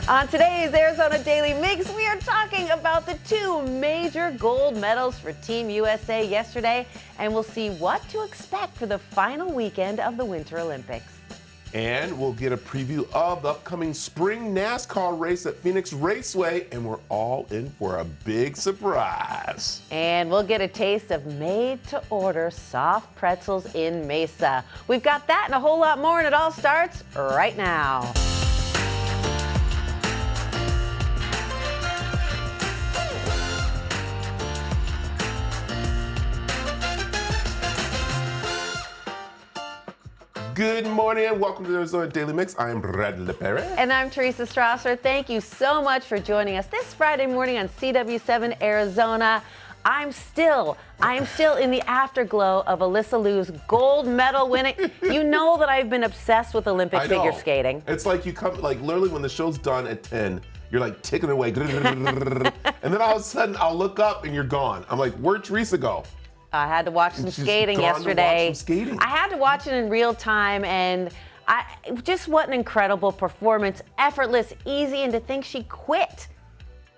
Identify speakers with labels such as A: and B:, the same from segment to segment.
A: On today's Arizona Daily Mix, we are talking about the two major gold medals for Team USA yesterday, and we'll see what to expect for the final weekend of the Winter Olympics.
B: And we'll get a preview of the upcoming spring NASCAR race at Phoenix Raceway, and we're all in for a big surprise.
A: And we'll get a taste of made-to-order soft pretzels in Mesa. We've got that and a whole lot more, and it all starts right now.
B: Good morning and welcome to the Arizona Daily Mix. I am Bradley Perez.
A: And I'm Teresa Strasser. Thank you so much for joining us this Friday morning on CW7 Arizona. I am still in the afterglow of Alyssa Liu's gold medal winning. You know that I've been obsessed with Olympic figure skating.
B: It's like you come, like literally when the show's done at 10, you're like ticking away. And then all of a sudden I'll look up and you're gone. I'm like, where'd Teresa go?
A: I had to watch some skating yesterday. I had to watch it in real time, and just what an incredible performance. Effortless, easy, and to think she quit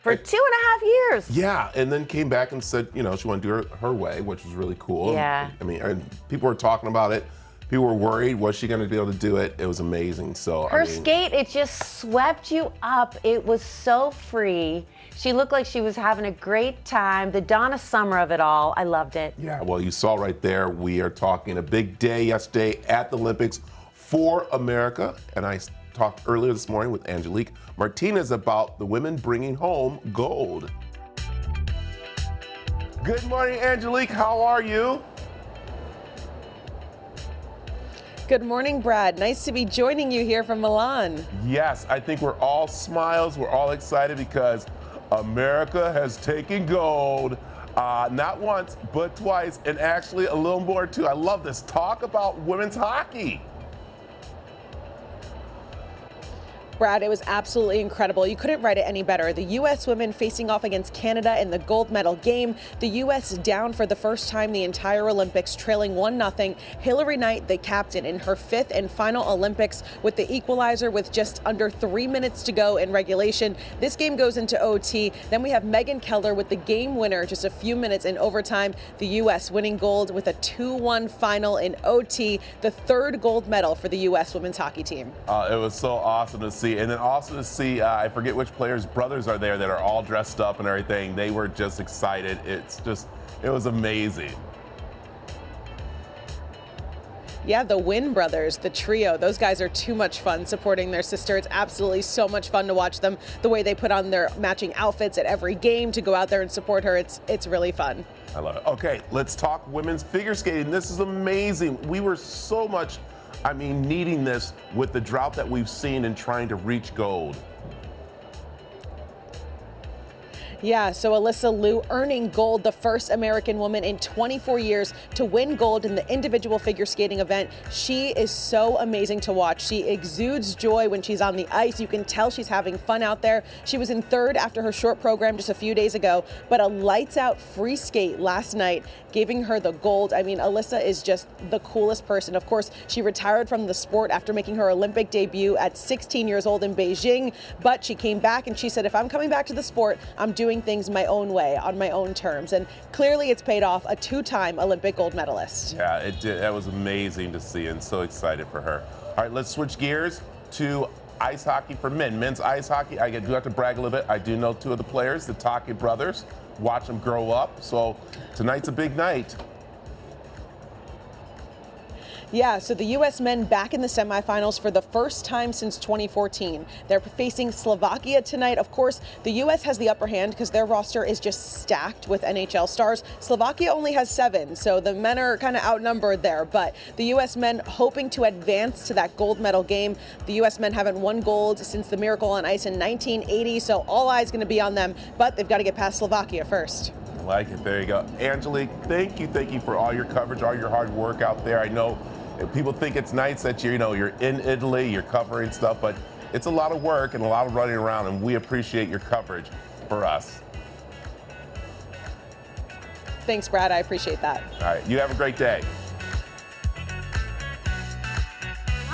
A: for 2.5 years.
B: Yeah, and then came back and said, you know, she wanted to do her way, which was really cool.
A: Yeah.
B: I mean, people were talking about it. People were worried, was she going to be able to do it? It was amazing. So
A: her skate, it just swept you up. It was so free. She looked like she was having a great time. The Donna Summer of it all. I loved it.
B: Yeah, well, you saw right there, we are talking a big day yesterday at the Olympics for America. And I talked earlier this morning with Angelique Martinez about the women bringing home gold. Good morning, Angelique. How are you?
C: Good morning, Brad. Nice to be joining you here from Milan.
B: Yes, I think we're all smiles. We're all excited because America has taken gold, not once, but twice, and actually a little more too. I love this. Talk about women's hockey.
C: Brad, it was absolutely incredible. You couldn't write it any better. The U.S. women facing off against Canada in the gold medal game. The U.S. down for the first time the entire Olympics, trailing 1-0. Hillary Knight, the captain, in her 5th and final Olympics with the equalizer with just under 3 minutes to go in regulation. This game goes into OT. Then we have Megan Keller with the game winner just a few minutes in overtime. The U.S. winning gold with a 2-1 final in OT, the 3rd gold medal for the U.S. women's hockey team.
B: It was so awesome to see. And then also to see, I forget which players' brothers are there that are all dressed up and everything. They were just excited. It was amazing.
C: Yeah, the Wynn brothers, the trio, those guys are too much fun supporting their sister. It's absolutely so much fun to watch them, the way they put on their matching outfits at every game to go out there and support her. It's really fun.
B: I love it. Okay, let's talk women's figure skating. This is amazing. We were so much, needing this with the drought that we've seen and trying to reach gold.
C: Yeah, so Alyssa Liu earning gold, the first American woman in 24 years to win gold in the individual figure skating event. She is so amazing to watch. She exudes joy when she's on the ice. You can tell she's having fun out there. She was in 3rd after her short program just a few days ago, but a lights out free skate last night, giving her the gold. Alyssa is just the coolest person. Of course, she retired from the sport after making her Olympic debut at 16 years old in Beijing, but she came back and she said, if I'm coming back to the sport, I'm doing things my own way, on my own terms. And clearly it's paid off, a 2-time Olympic gold medalist.
B: Yeah, it did. That was amazing to see and so excited for her. All right, let's switch gears to ice hockey for men. Men's ice hockey, I do have to brag a little bit. I do know 2 of the players, the Taki brothers. Watch them grow up. So tonight's a big night.
C: Yeah, so the U.S. men back in the semifinals for the first time since 2014. They're facing Slovakia tonight. Of course, the U.S. has the upper hand because their roster is just stacked with NHL stars. Slovakia only has 7, so the men are kind of outnumbered there. But the U.S. men hoping to advance to that gold medal game. The U.S. men haven't won gold since the Miracle on Ice in 1980, so all eyes going to be on them. But they've got to get past Slovakia first.
B: I like it. There you go. Angelique, thank you for all your coverage, all your hard work out there. I know people think it's nice that you're in Italy, you're covering stuff, but it's a lot of work and a lot of running around, and we appreciate your coverage for us.
C: Thanks, Brad. I appreciate that.
B: All right. You have a great day.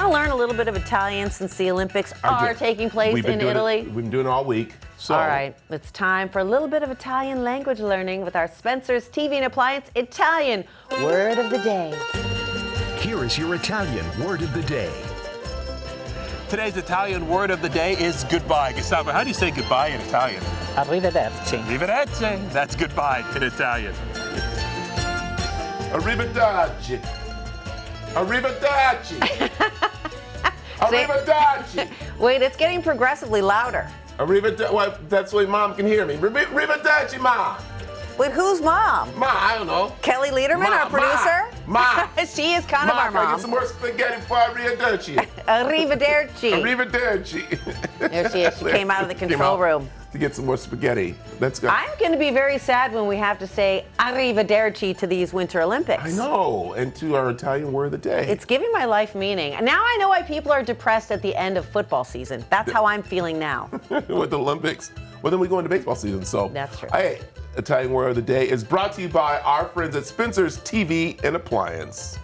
A: want to learn a little bit of Italian since the Olympics are taking place in Italy?
B: We've been doing it all week. So.
A: All right, it's time for a little bit of Italian language learning with our Spencer's TV and Appliance Italian Word of the Day.
D: Here is your Italian Word of the Day.
E: Today's Italian word of the day is goodbye. Gustavo, how do you say goodbye in Italian?
F: Arrivederci.
E: Arrivederci. That's goodbye in Italian.
B: Arrivederci. Arrivederci. Arrivederci.
A: Wait, it's getting progressively louder.
B: Arrivederci. Well, that's the way Mom can hear me. Arrivederci, Mom.
A: Wait, who's Mom?
B: Mom, I don't know.
A: Kelly Lederman, our producer?
B: Mom.
A: She is kind of our
B: Can I
A: mom.
B: get some more spaghetti for arrivederci?
A: Arrivederci.
B: Arrivederci.
A: There she is. She came out of the control room.
B: To get some more spaghetti. Let's go.
A: I'm going to be very sad when we have to say arrivederci to these Winter Olympics.
B: I know. And to our Italian word of the day.
A: It's giving my life meaning. Now I know why people are depressed at the end of football season. That's how I'm feeling now.
B: With the Olympics. Well, then we go into baseball season. So
A: that's true.
B: Hey, Italian word of the day is brought to you by our friends at Spencer's TV and Appliance.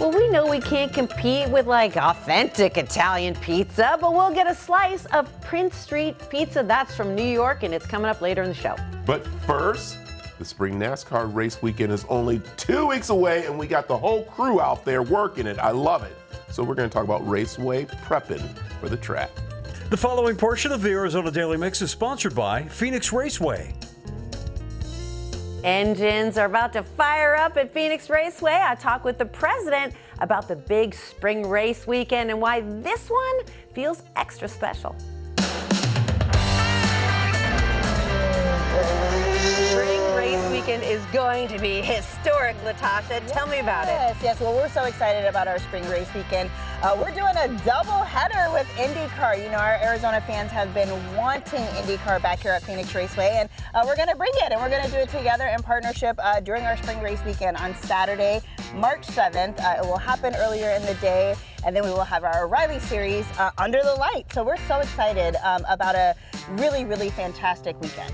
A: Well, we know we can't compete with like authentic Italian pizza, but we'll get a slice of Prince Street pizza. That's from New York, and it's coming up later in the show.
B: But first, the spring NASCAR race weekend is only 2 weeks away, and we got the whole crew out there working it. I love it. So we're going to talk about Raceway prepping for the track.
G: The following portion of the Arizona Daily Mix is sponsored by Phoenix Raceway.
A: Engines are about to fire up at Phoenix Raceway. I talked with the president about the big spring race weekend and why this one feels extra special. Spring race weekend is going to be historic, Latasha. Tell me about it.
H: Yes. Well, we're so excited about our spring race weekend. We're doing a double header with IndyCar. You know, our Arizona fans have been wanting IndyCar back here at Phoenix Raceway, and we're going to bring it, and we're going to do it together in partnership during our spring race weekend on Saturday, March 7th. It will happen earlier in the day, and then we will have our O'Reilly series under the light. So we're so excited about a really, really fantastic weekend.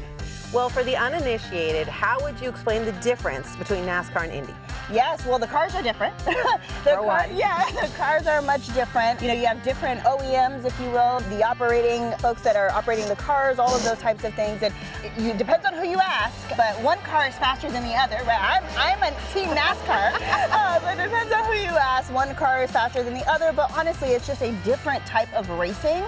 A: Well, for the uninitiated, how would you explain the difference between NASCAR and Indy?
H: Yes, well, the cars are different. The cars are much different. You know, you have different OEMs, if you will, the operating folks that are operating the cars, all of those types of things. And it depends on who you ask, but one car is faster than the other. Right? I'm a team NASCAR, but it depends on who you ask. One car is faster than the other, but honestly, it's just a different type of racing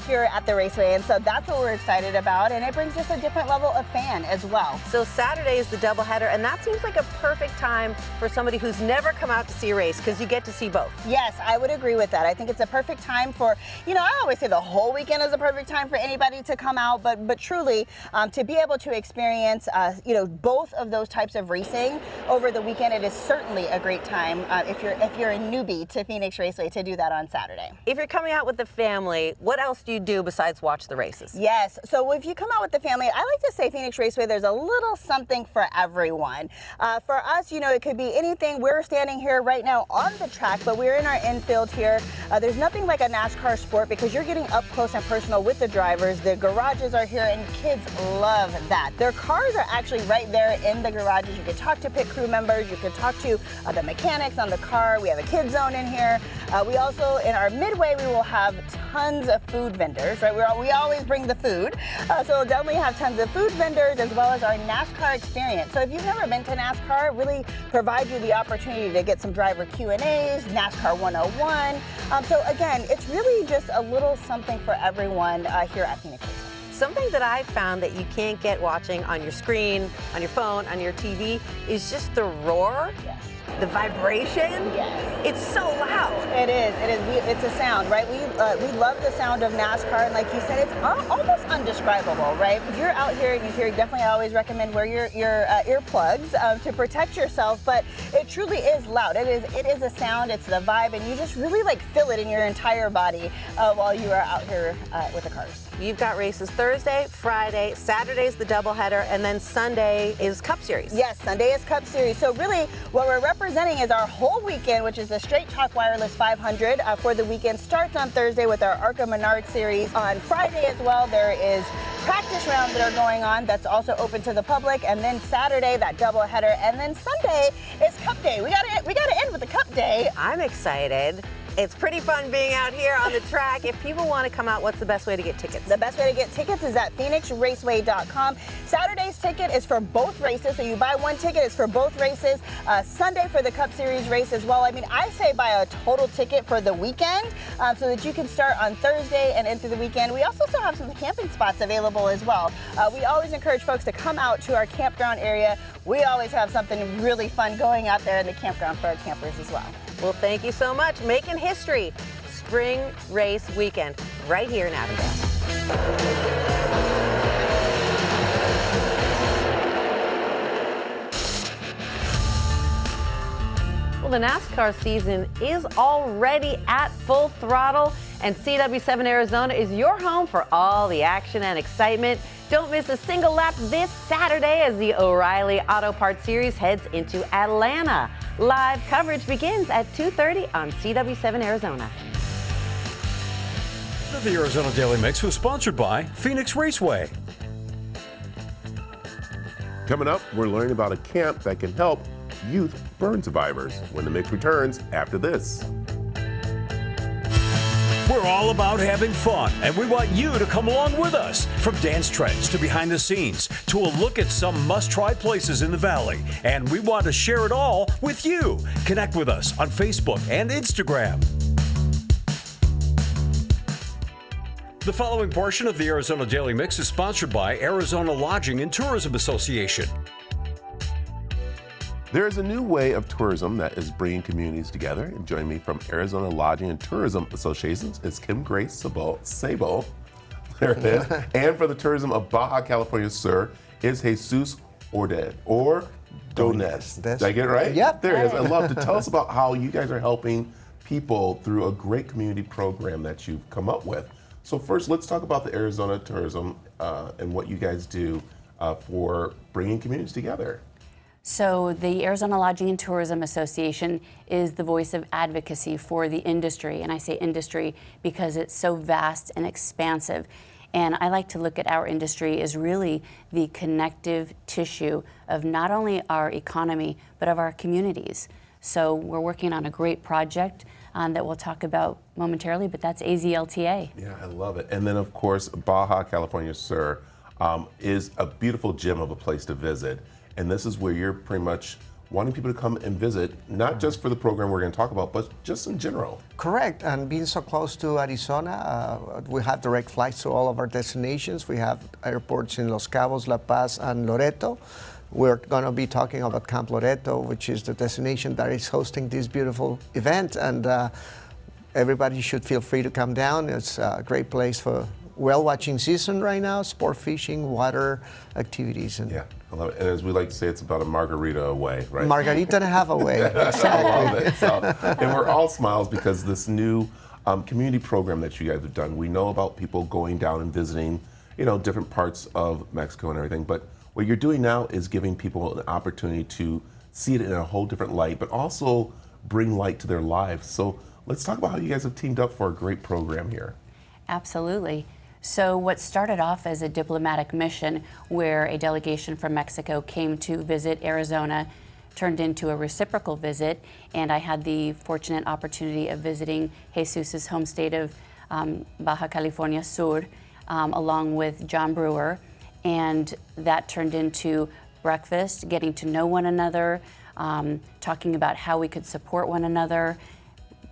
H: here at the Raceway, and so that's what we're excited about, and it brings just a different level of fan as well.
A: So Saturday is the doubleheader, and that seems like a perfect time for somebody who's never come out to see a race, because you get to see both.
H: Yes, I would agree with that. I think it's a perfect time for, you know, I always say the whole weekend is a perfect time for anybody to come out, but truly to be able to experience, you know, both of those types of racing over the weekend, it is certainly a great time if you're a newbie to Phoenix Raceway to do that on Saturday.
A: If you're coming out with the family, what else do you do besides watch the races?
H: Yes, so if you come out with the family, I like to say Phoenix Raceway, there's a little something for everyone. For us, you know, it could be anything. We're standing here right now on the track, but we're in our infield here. There's nothing like a NASCAR sport because you're getting up close and personal with the drivers. The garages are here and kids love that. Their cars are actually right there in the garages. You can talk to pit crew members. You can talk to the mechanics on the car. We have a kids zone in here. We also, in our midway, we will have tons of food vendors, right? We always bring the food. So we'll definitely have tons of food vendors as well as our NASCAR experience. So if you've never been to NASCAR, it really provides you the opportunity to get some driver Q&As, NASCAR 101. So again, it's really just a little something for everyone here at Phoenix Raceway.
A: Something that I found that you can't get watching on your screen, on your phone, on your TV is just the roar.
H: Yes.
A: The vibration.
H: Yes.
A: It's so loud.
H: It is. It's a sound, right? We love the sound of NASCAR, and like you said, it's almost undescribable, right? If you're out here and you hear, definitely I always recommend wear your earplugs to protect yourself. But it truly is loud. It is a sound. It's the vibe, and you just really like feel it in your entire body while you are out here with the cars.
A: You've got races Thursday, Friday, Saturday's the doubleheader, and then Sunday is Cup Series.
H: Yes, Sunday is Cup Series. So really, what we're representing is our whole weekend, which is the Straight Talk Wireless 500 for the weekend. Starts on Thursday with our ARCA Menard Series. On Friday as well, there is practice rounds that are going on that's also open to the public, and then Saturday that doubleheader, and then Sunday is Cup Day. We gotta end with the Cup Day.
A: I'm excited. It's pretty fun being out here on the track. If people want to come out, what's the best way to get tickets?
H: The best way to get tickets is at phoenixraceway.com. Saturday's ticket is for both races, so you buy one ticket, it's for both races. Sunday for the Cup Series race as well. I mean, I say buy a total ticket for the weekend so that you can start on Thursday and into the weekend. We also still have some camping spots available as well. We always encourage folks to come out to our campground area. We always have something really fun going out there in the campground for our campers as well.
A: Well, thank you so much. Making history. Spring Race Weekend right here in Avondale. Well, the NASCAR season is already at full throttle, and CW7 Arizona is your home for all the action and excitement. Don't miss a single lap this Saturday as the O'Reilly Auto Parts Series heads into Atlanta. Live coverage begins at 2:30 on CW7 Arizona.
G: The Arizona Daily Mix was sponsored by Phoenix Raceway.
B: Coming up, we're learning about a camp that can help youth burn survivors when the mix returns after this.
G: We're all about having fun, and we want you to come along with us. From dance trends to behind the scenes to a look at some must-try places in the Valley. And we want to share it all with you. Connect with us on Facebook and Instagram. The following portion of the Arizona Daily Mix is sponsored by Arizona Lodging and Tourism Association.
B: There is a new way of tourism that is bringing communities together. And joining me from Arizona Lodging and Tourism Association is Kim Grace Sabo. There it is. And for the tourism of Baja California Sur is Jesus Ordonez. Did I get it right?
F: Yep.
B: There it is. I'd love to tell us about how you guys are helping people through a great community program that you've come up with. So first, let's talk about the Arizona tourism and what you guys do for bringing communities together.
I: So the Arizona Lodging and Tourism Association is the voice of advocacy for the industry. And I say industry because it's so vast and expansive. And I like to look at our industry as really the connective tissue of not only our economy, but of our communities. So we're working on a great project that we'll talk about momentarily, but that's AZLTA.
B: Yeah, I love it. And then, of course, Baja California Sur is a beautiful gem of a place to visit. And this is where you're pretty much wanting people to come and visit, not just for the program we're going to talk about, but just in general.
F: Correct, and being so close to Arizona, we have direct flights to all of our destinations. We have airports in Los Cabos, La Paz, and Loreto. We're going to be talking about Camp Loreto, which is the destination that is hosting this beautiful event, and everybody should feel free to come down. It's a great place for whale-watching season right now, sport fishing, water activities. And
B: yeah, I love it. And as we like to say, it's about a margarita away, right?
F: Margarita and a half away, exactly.
B: I love it. So, and we're all smiles because this new community program that you guys have done, we know about people going down and visiting, different parts of Mexico and everything, but what you're doing now is giving people an opportunity to see it in a whole different light, but also bring light to their lives. So let's talk about how you guys have teamed up for a great program here.
I: Absolutely. So what started off as a diplomatic mission where a delegation from Mexico came to visit Arizona turned into a reciprocal visit, and I had the fortunate opportunity of visiting Jesus's home state of Baja California Sur along with John Brewer, and that turned into breakfast, getting to know one another, talking about how we could support one another,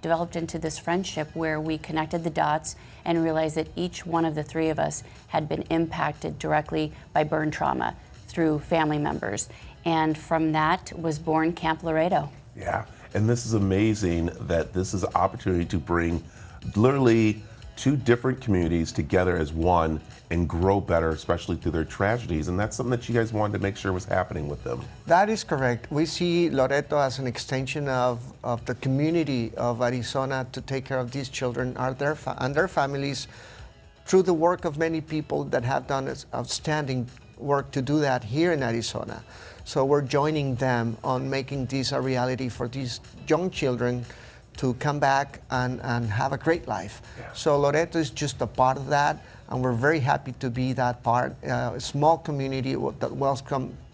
I: developed into this friendship where we connected the dots and realized that each one of the three of us had been impacted directly by burn trauma through family members. And from that was born Camp Loreto.
B: Yeah, and this is amazing that this is an opportunity to bring literally two different communities together as one and grow better, especially through their tragedies. And that's something that you guys wanted to make sure was happening with them.
F: That is correct. We see Loreto as an extension of the community of Arizona to take care of these children and their families through the work of many people that have done outstanding work to do that here in Arizona. So we're joining them on making this a reality for these young children to come back and have a great life. Yeah. So Loreto is just a part of that, and we're very happy to be that part. A small community that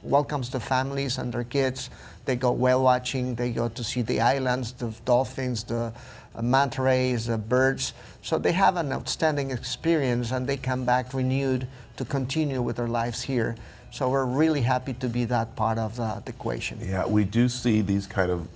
F: welcomes the families and their kids. They go whale watching, they go to see the islands, the dolphins, the manta rays, the birds. So they have an outstanding experience, and they come back renewed to continue with their lives here. So we're really happy to be that part of the equation.
B: Yeah, we do see these kind of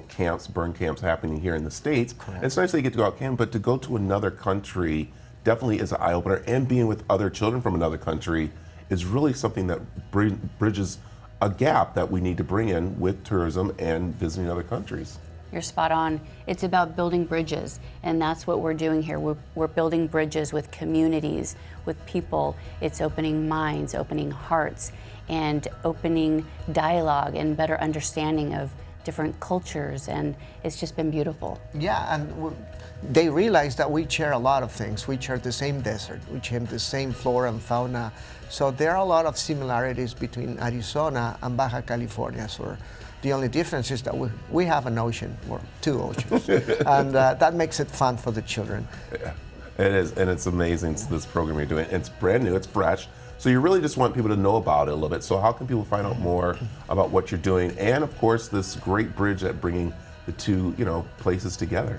B: camps, burn camps happening here in the States. And it's nice that you get to go out camping, but to go to another country definitely is an eye-opener, and being with other children from another country is really something that bridges a gap that we need to bring in with tourism and visiting other countries.
I: You're spot on. It's about building bridges, and that's what we're doing here. We're building bridges with communities, with people. It's opening minds, opening hearts, and opening dialogue and better understanding of different cultures, and it's just been beautiful.
F: Yeah, and they realize that we share a lot of things. We share the same desert, we share the same flora and fauna. So there are a lot of similarities between Arizona and Baja California. So the only difference is that we have an ocean, or two oceans, and that makes it fun for the children.
B: Yeah, it is, and it's amazing, this program you're doing. It's brand new, it's fresh. So you really just want people to know about it a little bit. So how can people find out more about what you're doing? And of course, this great bridge at bringing the two, places together.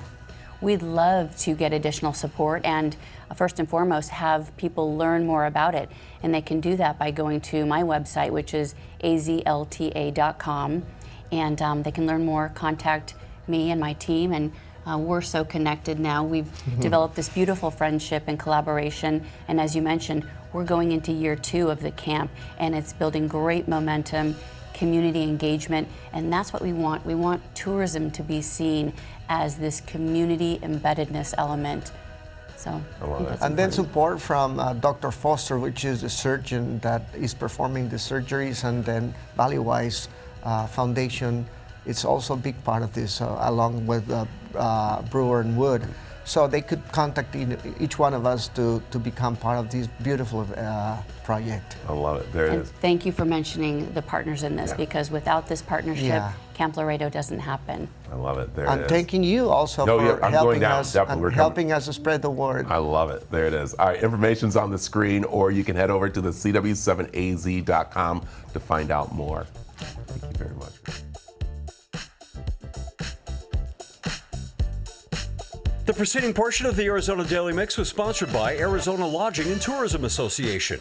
I: We'd love to get additional support and first and foremost have people learn more about it. And they can do that by going to my website, which is azlta.com. And they can learn more, contact me and my team. And we're so connected now. We've developed this beautiful friendship and collaboration. And as you mentioned, we're going into year 2 of the camp, and it's building great momentum, community engagement, and that's what we want. We want tourism to be seen as this community embeddedness element. So,
F: and then support from Dr. Foster, which is the surgeon that is performing the surgeries, and then Valleywise Foundation. It's also a big part of this, along with Brewer and Wood. So they could contact each one of us to become part of this beautiful project.
B: I love it. There it is.
I: Thank you for mentioning the partners in this, because without this partnership, Camp Laredo doesn't happen.
B: I love it. There it is.
F: I'm thanking you also for helping us to spread the word.
B: I love it. There it is. All right, information's on the screen, or you can head over to the cw7az.com to find out more. Thank you very much.
G: The preceding portion of the Arizona Daily Mix was sponsored by Arizona Lodging and Tourism Association.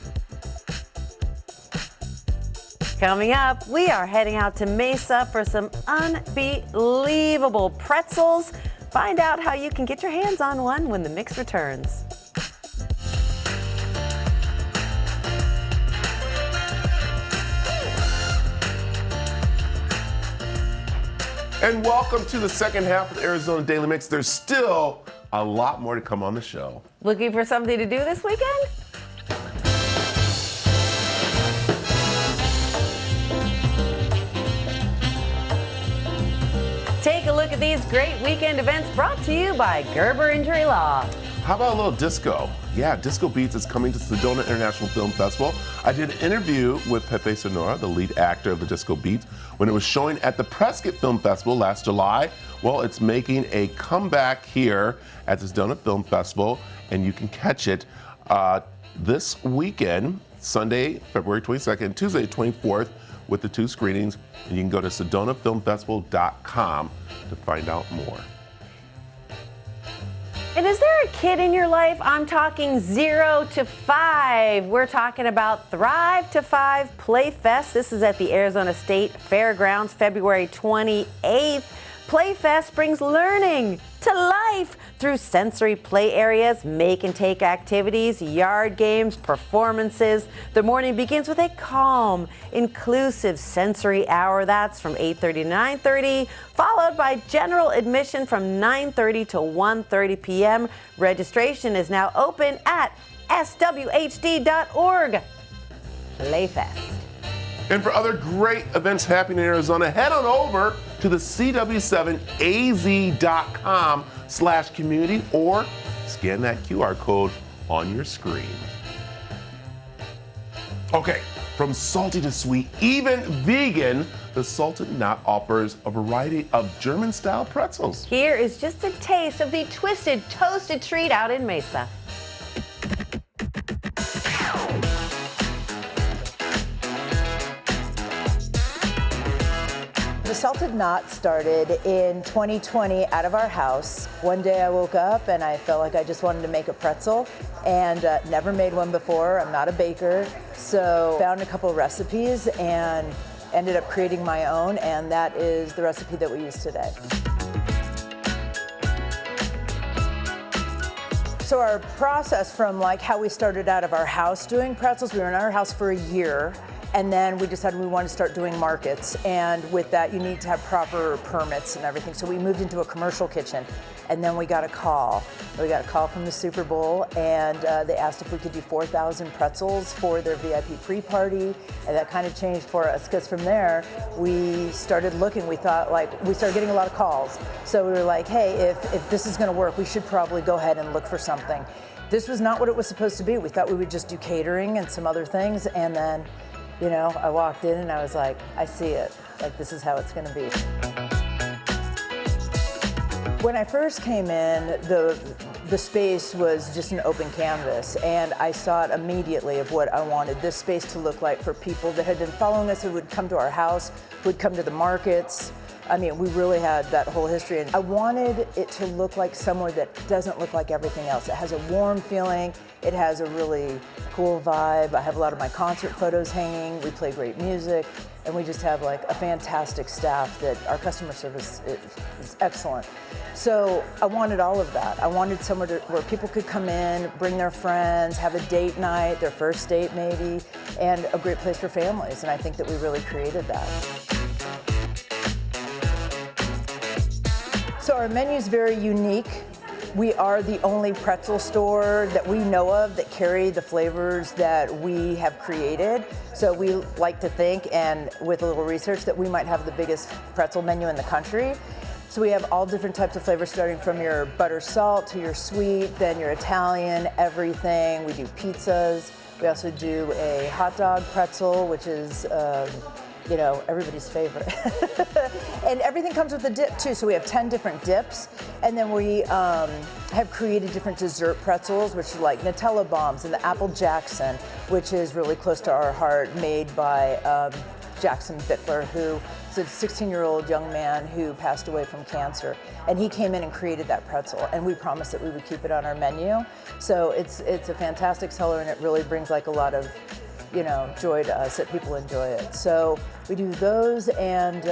A: Coming up, we are heading out to Mesa for some unbelievable pretzels. Find out how you can get your hands on one when the mix returns.
B: And welcome to the second half of the Arizona Daily Mix. There's still a lot more to come on the show.
A: Looking for something to do this weekend? Take a look at these great weekend events brought to you by Gerber Injury Law.
B: How about a little disco? Yeah, Disco Beats is coming to Sedona International Film Festival. I did an interview with Pepe Sonora, the lead actor of the Disco Beats, when it was showing at the Prescott Film Festival last July. Well, it's making a comeback here at the Sedona Film Festival, and you can catch it this weekend, Sunday, February 22nd, Tuesday, 24th, with the 2 screenings. And you can go to sedonafilmfestival.com to find out more.
A: And is there a kid in your life? I'm talking 0 to 5. We're talking about Thrive to 5 Play Fest. This is at the Arizona State Fairgrounds, February 28th. Play Fest brings learning to life through sensory play areas, make and take activities, yard games, performances. The morning begins with a calm, inclusive sensory hour. That's from 8:30 to 9:30, followed by general admission from 9:30 to 1:30 p.m. Registration is now open at swhd.org. Playfest.
B: And for other great events happening in Arizona, head on over to the cw7az.com/community or scan that QR code on your screen. Okay, from salty to sweet, even vegan, the Salted Knot offers a variety of German-style pretzels.
A: Here is just a taste of the twisted toasted treat out in Mesa.
J: Salted Knots started in 2020 out of our house. One day I woke up and I felt like I just wanted to make a pretzel, and never made one before. I'm not a baker, so found a couple recipes and ended up creating my own, and that is the recipe that we use today. So our process from like how we started out of our house doing pretzels, we were in our house for a year, and then we decided we wanted to start doing markets. And with that, you need to have proper permits and everything. So we moved into a commercial kitchen, and then we got a call. We got a call from the Super Bowl, and they asked if we could do 4,000 pretzels for their VIP pre-party, and that kind of changed for us, because from there, we started looking. We thought, like, we started getting a lot of calls. So we were like, hey, if this is gonna work, we should probably go ahead and look for something. This was not what it was supposed to be. We thought we would just do catering and some other things, and then, you know, I walked in and I was like, I see it. Like, this is how it's gonna be. When I first came in, the space was just an open canvas, and I saw it immediately of what I wanted this space to look like for people that had been following us, who would come to our house, who would come to the markets. I mean, we really had that whole history, and I wanted it to look like somewhere that doesn't look like everything else. It has a warm feeling, it has a really cool vibe. I have a lot of my concert photos hanging, we play great music, and we just have like a fantastic staff that our customer service is excellent. So I wanted all of that. I wanted somewhere where people could come in, bring their friends, have a date night, their first date maybe, and a great place for families, and I think that we really created that. So our menu is very unique. We are the only pretzel store that we know of that carry the flavors that we have created. So we like to think, and with a little research, that we might have the biggest pretzel menu in the country. So we have all different types of flavors, starting from your butter salt to your sweet, then your Italian, everything. We do pizzas. We also do a hot dog pretzel, which is you know, everybody's favorite. And everything comes with a dip too, so we have 10 different dips. And then we have created different dessert pretzels, which are like Nutella bombs, and the Apple Jackson, which is really close to our heart, made by Jackson Bickler, who is a 16-year-old young man who passed away from cancer. And he came in and created that pretzel, and we promised that we would keep it on our menu. So it's a fantastic seller, and it really brings like a lot of, you know, joy to us that people enjoy it. So we do those, and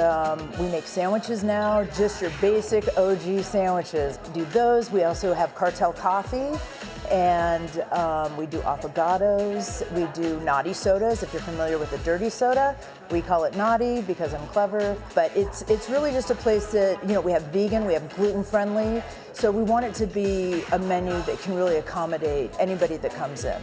J: we make sandwiches now, just your basic OG sandwiches. We do those. We also have cartel coffee, and we do affogatos. We do naughty sodas. If you're familiar with a dirty soda, we call it naughty because I'm clever. But it's really just a place that, you know, we have vegan, we have gluten-friendly. So we want it to be a menu that can really accommodate anybody that comes in.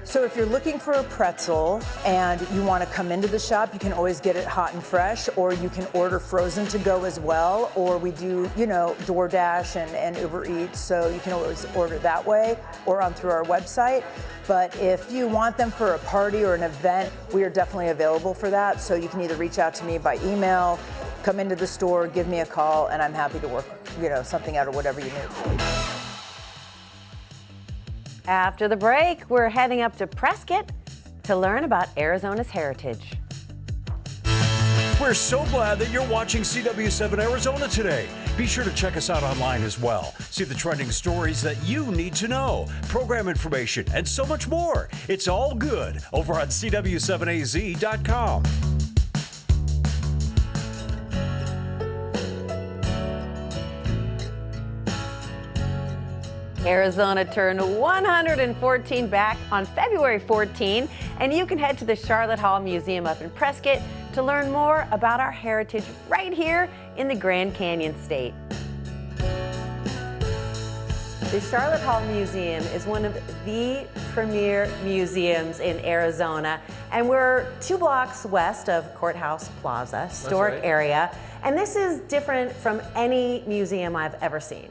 J: So if you're looking for a pretzel and you want to come into the shop, you can always get it hot and fresh, or you can order frozen to go as well, or we do, you know, DoorDash and Uber Eats, so you can always order that way or on through our website. But if you want them for a party or an event, we are definitely available for that. So you can either reach out to me by email, come into the store, give me a call, and I'm happy to work, you know, something out or whatever you need.
A: After the break, we're heading up to Prescott to learn about Arizona's heritage.
G: We're so glad that you're watching CW7 Arizona today. Be sure to check us out online as well. See the trending stories that you need to know, program information, and so much more. It's all good over on CW7AZ.com.
A: Arizona turned 114 back on February 14, and you can head to the Charlotte Hall Museum up in Prescott to learn more about our heritage right here in the Grand Canyon State. The Charlotte Hall Museum is one of the premier museums in Arizona, and we're 2 blocks west of Courthouse Plaza, historic area, and this is different from any museum I've ever seen.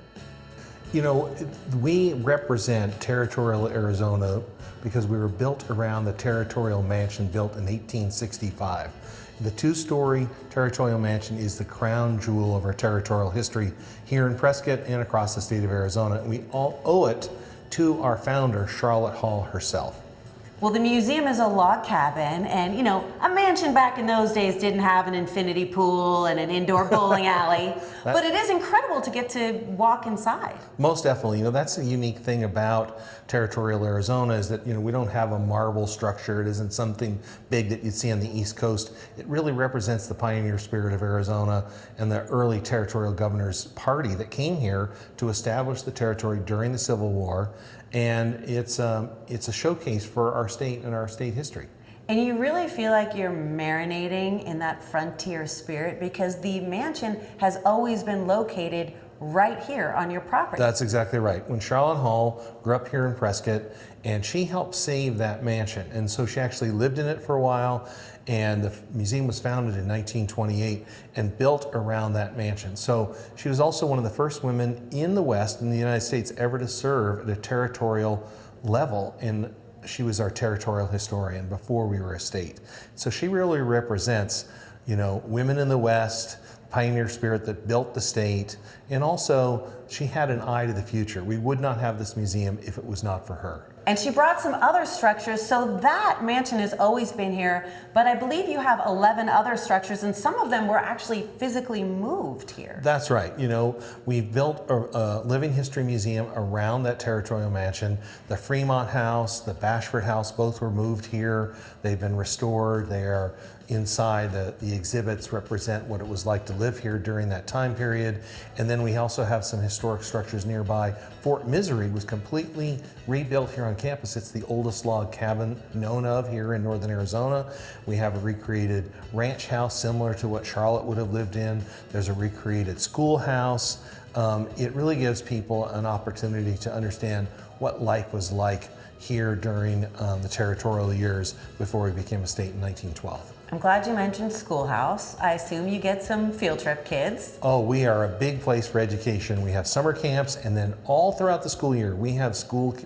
K: You know, we represent territorial Arizona because we were built around the territorial mansion built in 1865. The 2-story territorial mansion is the crown jewel of our territorial history here in Prescott and across the state of Arizona. And we all owe it to our founder, Charlotte Hall herself.
A: Well, the museum is a log cabin, and you know, a mansion back in those days didn't have an infinity pool and an indoor bowling alley, but it is incredible to get to walk inside.
K: Most definitely. You know, that's the unique thing about territorial Arizona is that, you know, we don't have a marble structure. It isn't something big that you'd see on the East Coast. It really represents the pioneer spirit of Arizona and the early territorial governors party that came here to establish the territory during the Civil War. And it's a showcase for our state and our state history.
A: And you really feel like you're marinating in that frontier spirit because the mansion has always been located right here on your property.
K: That's exactly right. When Charlotte Hall grew up here in Prescott, and she helped save that mansion. And so she actually lived in it for a while, and the museum was founded in 1928 and built around that mansion. So she was also one of the first women in the West, in the United States, ever to serve at a territorial level. And she was our territorial historian before we were a state. So she really represents, you know, women in the West, pioneer spirit that built the state, and also she had an eye to the future. We would not have this museum if it was not for her.
A: And she brought some other structures, so that mansion has always been here, but I believe you have 11 other structures, and some of them were actually physically moved here.
K: That's right. You know, we've built a living history museum around that territorial mansion. The Fremont House, the Bashford House, both were moved here. They've been restored. They are inside. The exhibits represent what it was like to live here during that time period. And then we also have some historic structures nearby. Fort Misery was completely rebuilt here on campus. It's the oldest log cabin known of here in northern Arizona. We have a recreated ranch house similar to what Charlotte would have lived in. There's a recreated schoolhouse. It really gives people an opportunity to understand what life was like here during the territorial years before we became a state in 1912.
A: I'm glad you mentioned schoolhouse. I assume you get some field trip kids.
K: Oh, we are a big place for education. We have summer camps, and then all throughout the school year, we have school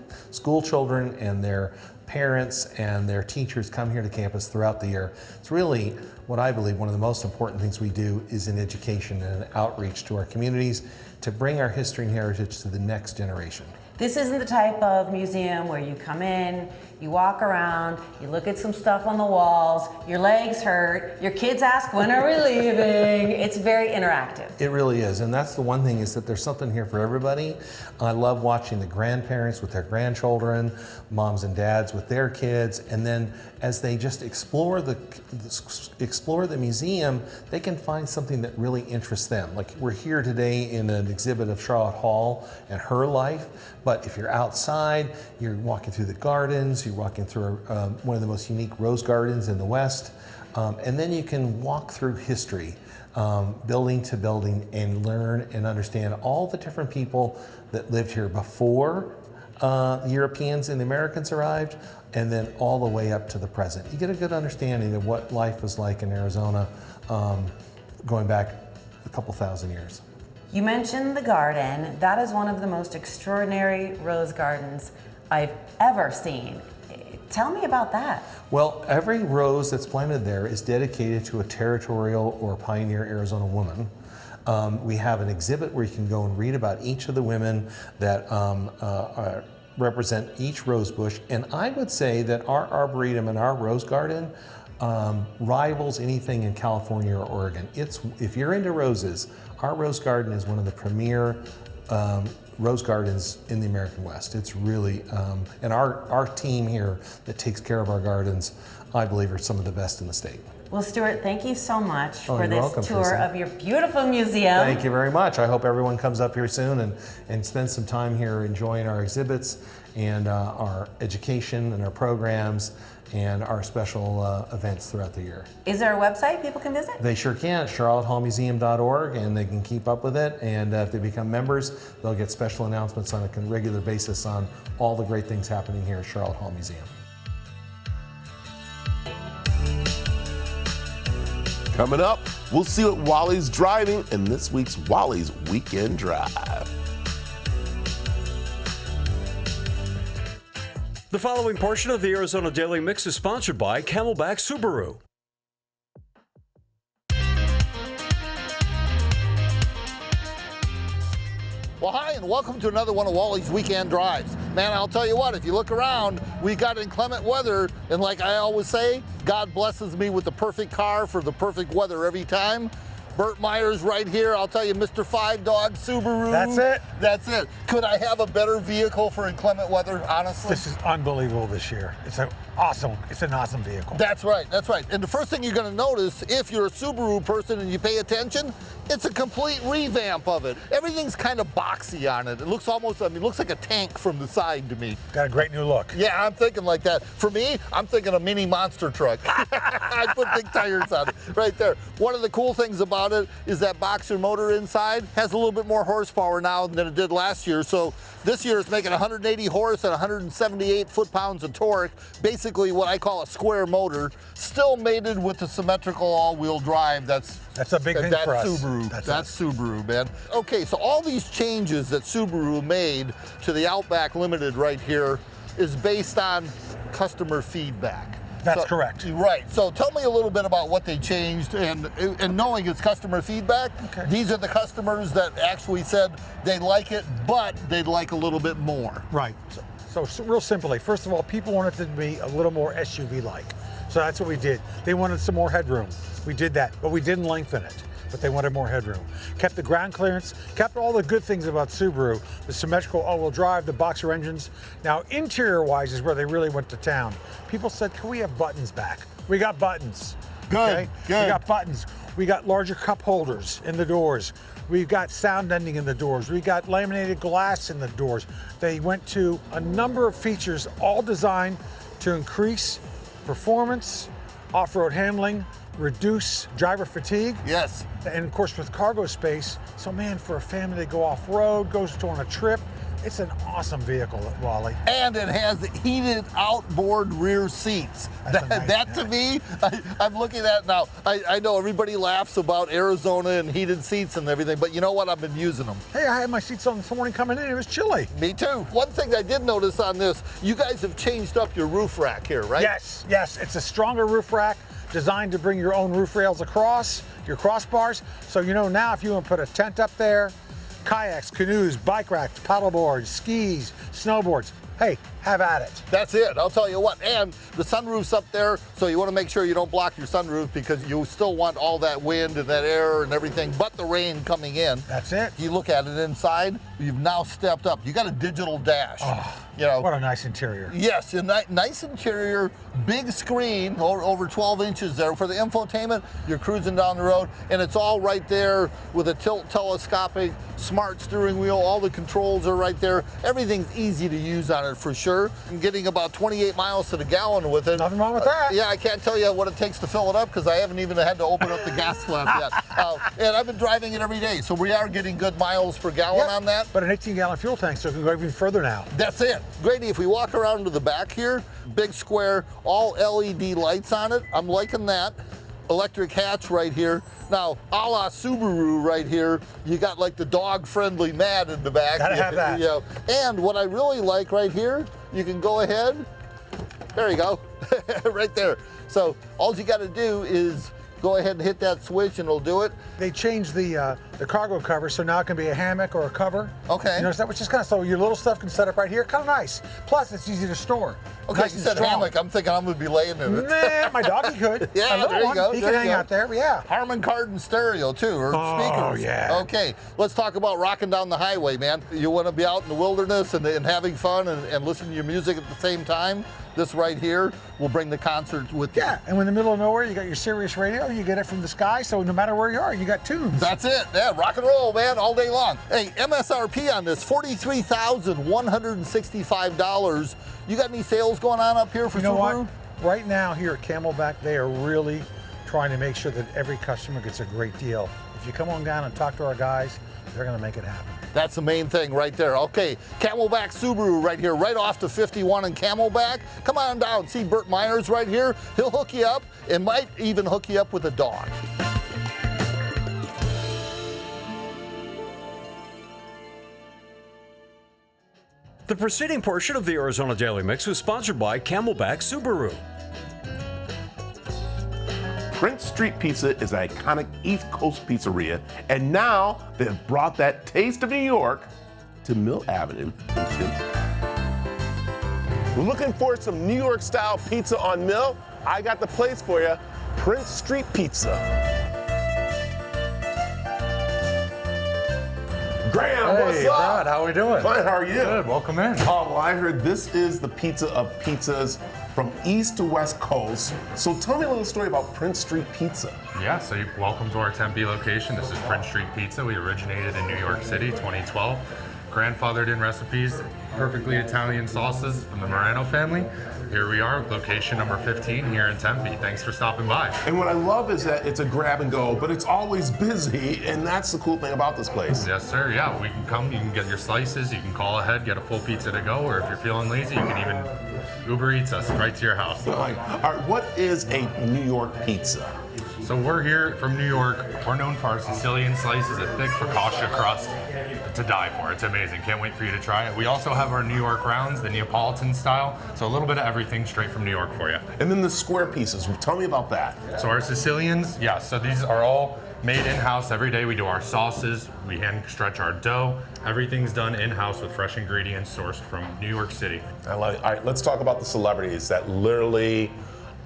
K: children and their parents and their teachers come here to campus throughout the year. It's really what I believe one of the most important things we do is in education and outreach to our communities to bring our history and heritage to the next generation.
A: This isn't the type of museum where you come in, you walk around, you look at some stuff on the walls, your legs hurt, your kids ask, when are we leaving? It's very interactive.
K: It really is, and that's the one thing is that there's something here for everybody. I love watching the grandparents with their grandchildren, moms and dads with their kids, and then as they just explore the museum, they can find something that really interests them. Like we're here today in an exhibit of Charlotte Hall and her life, but if you're outside, you're walking through the gardens, you're walking through one of the most unique rose gardens in the West, and then you can walk through history, building to building, and learn and understand all the different people that lived here before the Europeans and the Americans arrived, and then all the way up to the present. You get a good understanding of what life was like in Arizona going back a couple thousand years.
A: You mentioned the garden. That is one of the most extraordinary rose gardens I've ever seen. Tell me about that.
K: Well, every rose that's planted there is dedicated to a territorial or pioneer Arizona woman. We have an exhibit where you can go and read about each of the women that represent each rose bush. And I would say that our arboretum and our rose garden rivals anything in California or Oregon. If you're into roses, our rose garden is one of the premier rose gardens in the American West. It's really, and our team here that takes care of our gardens, I believe are some of the best in the state.
A: Well, Stuart, thank you so much for
K: you're
A: this
K: welcome,
A: tour
K: Teresa.
A: of your beautiful museum.
K: Thank you very much. I hope everyone comes up here soon and spends some time here enjoying our exhibits and our education and our programs and our special events throughout the year.
A: Is there a website people can visit?
K: They sure can, charlottehallmuseum.org, and they can keep up with it. And if they become members, they'll get special announcements on a regular basis on all the great things happening here at Charlotte Hall Museum.
B: Coming up, we'll see what Wally's driving in this week's Wally's Weekend Drive.
G: The following portion of the Arizona Daily Mix is sponsored by Camelback Subaru.
L: Well, hi, and welcome to another one of Wally's Weekend Drives. Man, I'll tell you what, if you look around, we got inclement weather, and like I always say, God blesses me with the perfect car for the perfect weather every time. Burt Myers right here. I'll tell you, Mr. 5-Dog Subaru.
M: That's it.
L: That's it. Could I have a better vehicle for inclement weather, honestly?
M: This is unbelievable this year. It's an awesome vehicle.
L: That's right, that's right. And the first thing you're gonna notice, if you're a Subaru person and you pay attention, it's a complete revamp of it. Everything's kind of boxy on it. It looks almost, it looks like a tank from the side to me.
M: Got a great new look.
L: Yeah, I'm thinking like that. For me, I'm thinking a mini monster truck. I put big tires on it right there. One of the cool things about it is that boxer motor inside has a little bit more horsepower now than it did last year. So this year it's making 180 horse and 178 foot-pounds of torque. Basically what I call a square motor, still mated with the symmetrical all-wheel drive. That's
M: a big thing for us.
L: Subaru. That's Subaru, man. Okay, so all these changes that Subaru made to the Outback Limited right here is based on customer feedback.
M: That's correct.
L: Right. So tell me a little bit about what they changed, and knowing it's customer feedback, these are the customers that actually said they like it, but they'd like a little bit more.
M: Right. So real simply, first of all, people wanted it to be a little more SUV-like. So that's what we did. They wanted some more headroom. We did that, but we didn't lengthen it. But they wanted more headroom. Kept the ground clearance, kept all the good things about Subaru, the symmetrical all-wheel drive, the boxer engines. Now, interior-wise is where they really went to town. People said, can we have buttons back? We got buttons.
L: Good, good.
M: We got buttons. We got larger cup holders in the doors. We've got sound ending in the doors. We got laminated glass in the doors. They went to a number of features, all designed to increase performance, off-road handling, reduce driver fatigue.
L: Yes.
M: And of course with cargo space. So man, for a family to go off-road, goes on a trip, it's an awesome vehicle, Wally.
L: And it has heated outboard rear seats. That to me, I'm looking at now. I know everybody laughs about Arizona and heated seats and everything, but you know what? I've been using them.
M: Hey, I had my seats on this morning coming in. It was chilly.
L: Me too. One thing I did notice on this, you guys have changed up your roof rack here, right?
M: Yes, yes. It's a stronger roof rack designed to bring your own roof rails across, your crossbars. So you know now if you want to put a tent up there, kayaks, canoes, bike racks, paddleboards, skis, snowboards, hey, have at it.
L: That's it, I'll tell you what. And the sunroof's up there, so you want to make sure you don't block your sunroof because you still want all that wind and that air and everything, but the rain coming in.
M: That's it.
L: You look at it inside, you've now stepped up. You got a digital dash.
M: Oh,
L: you know,
M: what a nice interior.
L: Yes, a nice interior, big screen, over 12 inches there for the infotainment. You're cruising down the road, and it's all right there with a tilt telescopic, smart steering wheel. All the controls are right there. Everything's easy to use on it for sure. I'm getting about 28 miles to the gallon with it.
M: Nothing wrong with that.
L: Yeah, I can't tell you what it takes to fill it up because I haven't even had to open up the gas flap yet. And I've been driving it every day, so we are getting good miles per gallon on that.
M: But an 18-gallon fuel tank, so it can go even further now.
L: That's it. Grady, if we walk around to the back here, big square, all LED lights on it. I'm liking that. Electric hatch right here. Now, a la Subaru right here, you got like the dog-friendly mat in the back.
M: Gotta have that.
L: You know. And what I really like right here, you can go ahead, there you go, right there. So all you gotta do is go ahead and hit that switch and it'll do it.
M: They changed the cargo cover, so now it can be a hammock or a cover.
L: Okay.
M: You notice that, which is kind of, so your little stuff can set up right here, kind of nice. Plus, it's easy to store.
L: Okay,
M: nice
L: you said
M: strong.
L: hammock. I'm thinking I'm gonna be laying in it.
M: Nah, my doggy could.
L: Yeah, there you go.
M: He
L: there
M: can
L: you
M: hang
L: go.
M: out there, yeah.
L: Harman Kardon stereo too, or speakers.
M: Oh, yeah.
L: Okay, let's talk about rocking down the highway, man. You want to be out in the wilderness and having fun and listening to your music at the same time? This right here will bring the concert with you.
M: Yeah, and in the middle of nowhere, you got your Sirius radio, you get it from the sky, so no matter where you are, you got tunes.
L: That's it, yeah, rock and roll, man, all day long. Hey, MSRP on this, $43,165. You got any sales going on up here for Subaru?
M: You know what? Right now here at Camelback, they are really trying to make sure that every customer gets a great deal. If you come on down and talk to our guys, they're gonna make it happen.
L: That's the main thing right there. Okay, Camelback Subaru right here, right off to 51 in Camelback. Come on down, see Burt Myers right here. He'll hook you up and might even hook you up with a dog.
G: The preceding portion of the Arizona Daily Mix was sponsored by Camelback Subaru.
B: Prince Street Pizza is an iconic East Coast pizzeria, and now they've brought that taste of New York to Mill Avenue in Chile. Looking for some New York style pizza on Mill? I got the place for you, Prince Street Pizza. Graham, what's
N: Hey,
B: up?
N: Brad, how are we doing?
B: Fine, how are you?
N: Good, welcome in.
B: Oh, well, I heard this is the pizza of pizzas from East to West Coast. So tell me a little story about Prince Street Pizza.
N: Yeah, so welcome to our Tempe location. This is Prince Street Pizza. We originated in New York City, 2012. Grandfathered in recipes, perfectly Italian sauces from the Morano family. Here we are, location number 15 here in Tempe. Thanks for stopping by.
B: And what I love is that it's a grab and go, but it's always busy, and that's the cool thing about this place.
N: Yes, sir. Yeah, we can come, you can get your slices, you can call ahead, get a full pizza to go, or if you're feeling lazy, you can even Uber Eats us right to your house.
B: All right, what is a New York pizza?
N: So we're here from New York. We're known for our Sicilian slices, a thick focaccia crust to die for. It's amazing. Can't wait for you to try it. We also have our New York rounds, the Neapolitan style. So a little bit of everything straight from New York for you.
B: And then the square pieces. Tell me about that.
N: So our Sicilians, yeah, so these are all made in-house every day. We do our sauces, we hand stretch our dough. Everything's done in-house with fresh ingredients sourced from New York City.
B: I love it. All right, let's talk about the celebrities that literally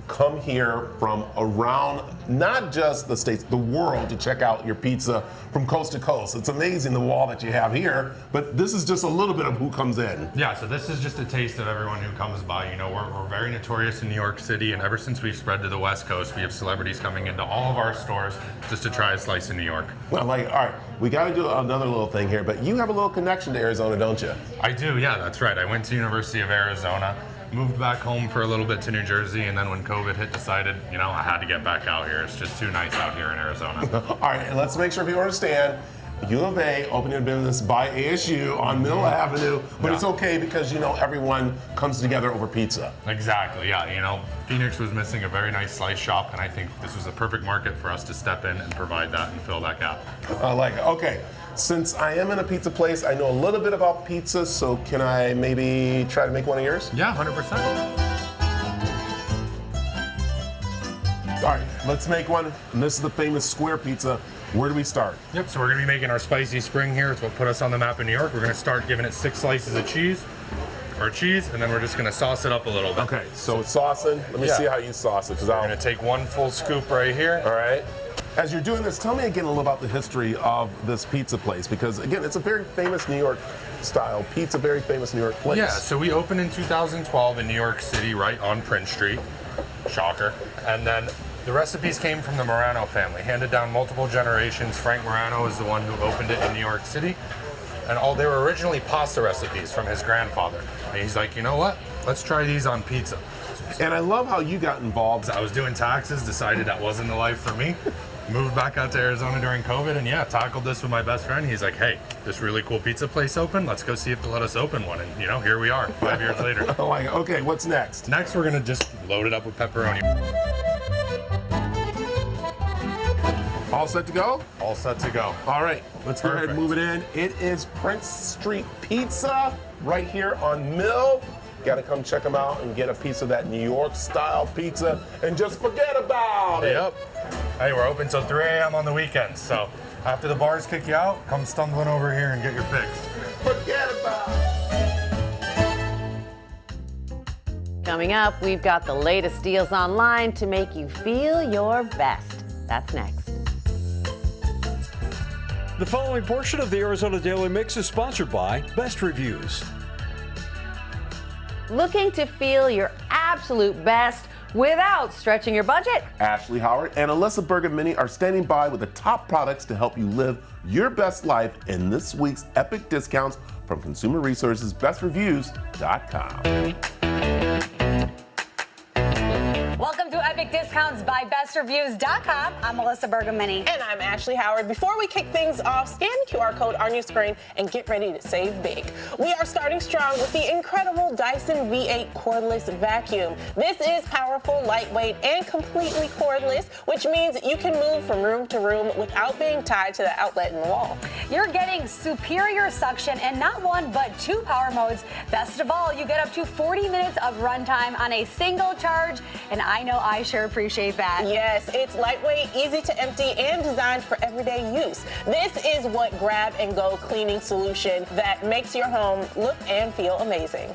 B: come here from around, not just the States, the world, to check out your pizza from coast to coast. It's amazing the wall that you have here, but this is just a little bit of who comes in.
N: Yeah, so this is just a taste of everyone who comes by. You know, we're very notorious in New York City, and ever since we've spread to the West Coast, we have celebrities coming into all of our stores just to try a slice in New York.
B: Well, all right, we got to do another little thing here, but you have a little connection to Arizona, don't you?
N: I do, yeah, that's right. I went to University of Arizona, moved back home for a little bit to New Jersey, and then when COVID hit, decided, you know, I had to get back out here. It's just too nice out here in Arizona.
B: All right, and let's make sure people understand. U of A opened a business by ASU on Mill Avenue, but it's okay because, you know, everyone comes together over pizza.
N: Exactly, yeah. You know, Phoenix was missing a very nice slice shop, and I think this was a perfect market for us to step in and provide that and fill that gap.
B: I like it. Okay, since I am in a pizza place, I know a little bit about pizza, so can I maybe try to make one of yours?
N: Yeah, 100%.
B: All right, let's make one. And this is the famous square pizza. Where do we start?
N: Yep, so we're gonna be making our spicy spring here. It's what put us on the map in New York. We're gonna start giving it 6 slices of cheese, and then we're just gonna sauce it up a little bit.
B: Okay, so it's saucing. Let me see how you sauce it.
N: So we're gonna take 1 full scoop right here.
B: All right. As you're doing this, tell me again a little about the history of this pizza place, because again, it's a very famous New York style pizza, very famous New York place.
N: Yeah, so we opened in 2012 in New York City, right on Prince Street. Shocker. And then the recipes came from the Morano family, handed down multiple generations. Frank Morano is the one who opened it in New York City. And they were originally pasta recipes from his grandfather. And he's like, you know what? Let's try these on pizza.
B: And I love how you got involved.
N: I was doing taxes, decided that wasn't the life for me. Moved back out to Arizona during COVID, and yeah, tackled this with my best friend. He's like, hey, this really cool pizza place open. Let's go see if they'll let us open one. And you know, here we are, 5 years later.
B: Oh my God. Okay, what's next?
N: Next, we're gonna just load it up with pepperoni.
B: All set to go?
N: All set to go.
B: All right, let's go ahead and move it in. It is Prince Street Pizza right here on Mill. Got to come check them out and get a piece of that New York style pizza and just forget about it.
N: Yep. Hey, we're open till 3 a.m. on the weekends, so after the bars kick you out, come stumbling over here and get your fix.
B: Forget about it.
A: Coming up, we've got the latest deals online to make you feel your best. That's next.
G: The following portion of the Arizona Daily Mix is sponsored by Best Reviews.
A: Looking to feel your absolute best without stretching your budget?
B: Ashley Howard and Alyssa Bergamini are standing by with the top products to help you live your best life in this week's epic discounts from Consumer Resources BestReviews.com.
O: Welcome to Epic Discounts by BestReviews.com. I'm Melissa Bergamini.
P: And I'm Ashley Howard. Before we kick things off, scan the QR code on your screen and get ready to save big. We are starting strong with the incredible Dyson V8 cordless vacuum. This is powerful, lightweight, and completely cordless, which means you can move from room to room without being tied to the outlet in the wall.
O: You're getting superior suction and not 1 but 2 power modes. Best of all, you get up to 40 minutes of runtime on a single charge, and I know I sure appreciate that.
P: Yes, it's lightweight, easy to empty, and designed for everyday use. This is what grab and go cleaning solution that makes your home look and feel amazing.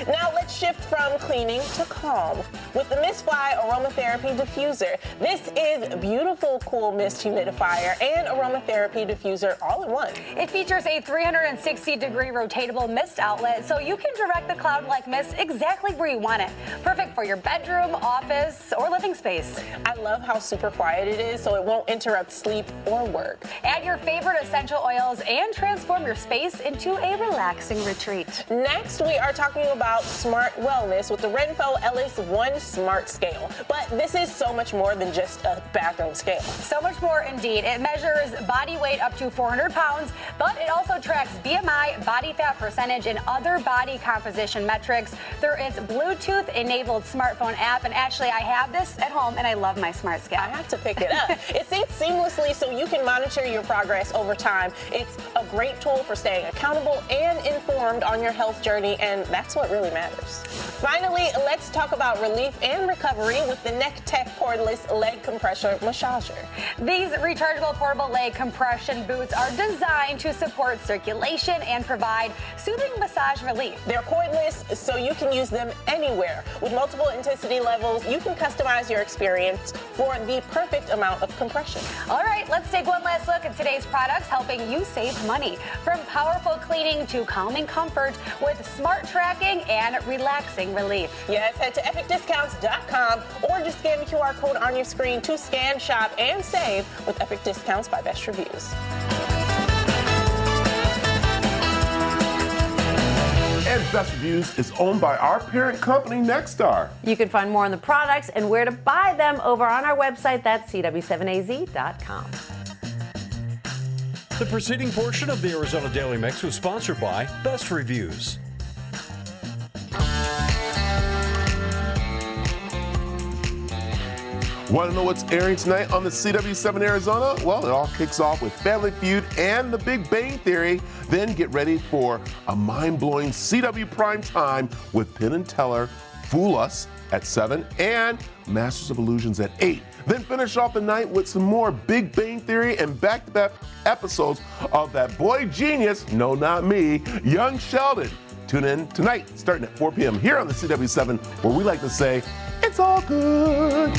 P: Now let's shift from cleaning to calm with the Mist Fly Aromatherapy Diffuser. This is beautiful, cool mist humidifier and aromatherapy diffuser all in one.
O: It features a 360-degree rotatable mist outlet, so you can direct the cloud-like mist exactly where you want it. Perfect for your bedroom, office, or living space.
P: I love how super quiet it is, so it won't interrupt sleep or work.
O: Add your favorite essential oils and transform your space into a relaxing retreat.
P: Next, we are talking about smart wellness with the Renpho Ellis One Smart Scale. But this is so much more than just a bathroom scale.
O: So much more indeed. It measures body weight up to 400 pounds, but it also tracks BMI, body fat percentage, and other body composition metrics through its Bluetooth-enabled smartphone app. And actually, I have this at home, and I love my smart scale.
P: I have to pick it up. It syncs seamlessly so you can monitor your progress over time. It's a great tool for staying accountable and informed on your health journey, and that's what really matters. Finally, let's talk about relief and recovery with the Neck Tech cordless leg compression massager.
O: These rechargeable portable leg compression boots are designed to support circulation and provide soothing massage relief.
P: They're cordless, so you can use them anywhere. With multiple intensity levels, you can customize your experience for the perfect amount of compression.
O: All right, let's take one last look at today's products helping you save money. From powerful cleaning to calming comfort with smart tracking and relaxing relief.
P: Yes, head to epicdiscounts.com or just scan the QR code on your screen to scan, shop, and save with Epic Discounts by Best Reviews.
B: And Best Reviews is owned by our parent company, Nexstar.
A: You can find more on the products and where to buy them over on our website. That's cw7az.com.
G: The preceding portion of the Arizona Daily Mix was sponsored by Best Reviews.
B: Want to know what's airing tonight on the CW7 Arizona? Well, it all kicks off with Family Feud and The Big Bang Theory. Then get ready for a mind-blowing CW prime time with Penn and Teller, Fool Us at 7, and Masters of Illusions at 8. Then finish off the night with some more Big Bang Theory and back-to-back episodes of that boy genius, no, not me, Young Sheldon. Tune in tonight, starting at 4 p.m. here on the CW7, where we like to say, it's all good.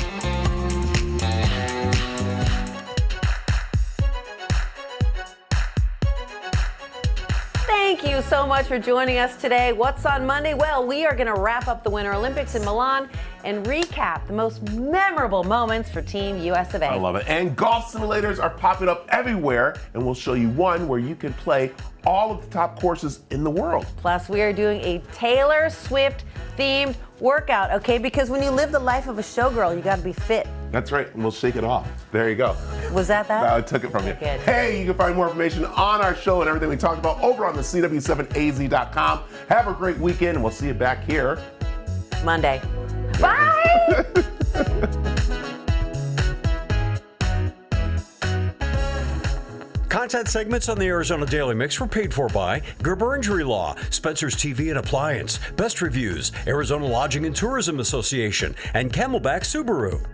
A: Thank you so much for joining us today. What's on Monday? Well, we are going to wrap up the Winter Olympics in Milan and recap the most memorable moments for Team US of A.
B: I love it. And golf simulators are popping up everywhere, and we'll show you one where you can play all of the top courses in the world.
A: Plus, we are doing a Taylor Swift themed workout, okay? Because when you live the life of a showgirl, you got to be fit.
B: That's right, and we'll shake it off. There you go.
A: Was that?
B: No, I took it from you.
A: Good.
B: Hey, you can find more information on our show and everything we talked about over on the CW7AZ.com. Have a great weekend, and we'll see you back here
A: Monday. Bye!
G: Content segments on the Arizona Daily Mix were paid for by Gerber Injury Law, Spencer's TV and Appliance, Best Reviews, Arizona Lodging and Tourism Association, and Camelback Subaru.